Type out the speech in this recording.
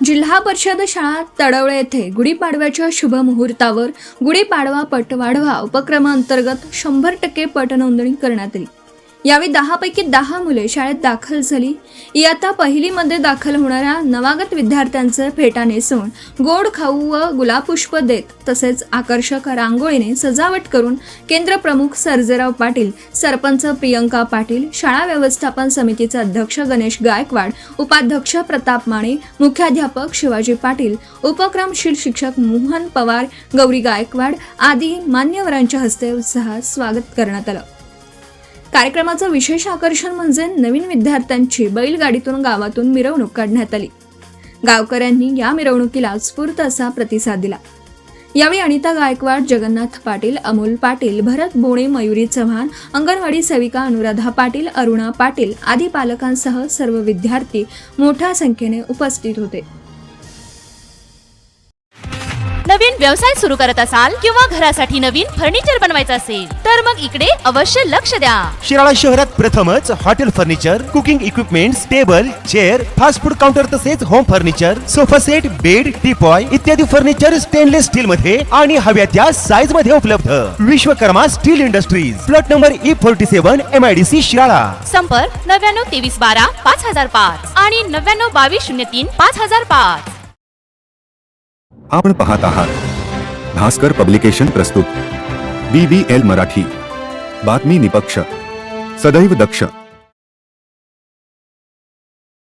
जिल्हा परिषद शाळा तडवळे येथे गुढीपाडव्याच्या शुभ मुहूर्तावर गुढीपाडवा पट वाढवा उपक्रमांतर्गत 100% पट नोंदणी करण्यात आली। यावेळी 10 पैकी 10 मुले शाळेत दाखल झाली। इयत्ता पहिलीमध्ये दाखल होणाऱ्या नवागत विद्यार्थ्यांचे फेटा नेसवून गोड खाऊ व गुलाबपुष्प देत तसेच आकर्षक रांगोळीने सजावट करून केंद्र प्रमुख सर्जेराव पाटील, सरपंच प्रियंका पाटील, शाळा व्यवस्थापन समितीचे अध्यक्ष गणेश गायकवाड, उपाध्यक्ष प्रताप माने, मुख्याध्यापक शिवाजी पाटील, उपक्रमशील शिक्षक मोहन पवार, गौरी गायकवाड आदी मान्यवरांच्या हस्ते उत्साहात स्वागत करण्यात आलं। कार्यक्रमाचं विशेष आकर्षण म्हणजे नवीन विद्यार्थ्यांची बैलगाडीतून गावातून मिरवणूक काढण्यात आली। गावकऱ्यांनी या मिरवणुकीला उत्स्फूर्त असा प्रतिसाद दिला। यावेळी अनिता गायकवाड, जगन्नाथ पाटील, अमोल पाटील, भरत बोणे, मयुरी चव्हाण, अंगणवाडी सेविका अनुराधा पाटील, अरुणा पाटील आदी पालकांसह सर्व विद्यार्थी मोठ्या संख्येने उपस्थित होते। नवीन व्यवसाय सुरू करत असाल किंवा घरासाठी नवीन फर्निचर बनवायचं असेल तर मग इकडे अवश्य लक्ष द्या। शिराळा शहरात प्रथमच hotel furniture, cooking equipments, table, chair, fast food counter तसेच home furniture, sofa set, bed, teapoy इत्यादी फर्निचर स्टेनलेस स्टील मध्ये आणि हव्या त्या साईज मध्ये उपलब्ध। Vishwakarma steel industries, plot number E47, MIDC Shirala. संपर्क 99 23 12 5005 आणि 99 22 03 5005। आपण पाहत आहात भास्कर पब्लिकेशन प्रस्तुत BBL मराठी, बातमी निपक्ष, सदैव दक्ष।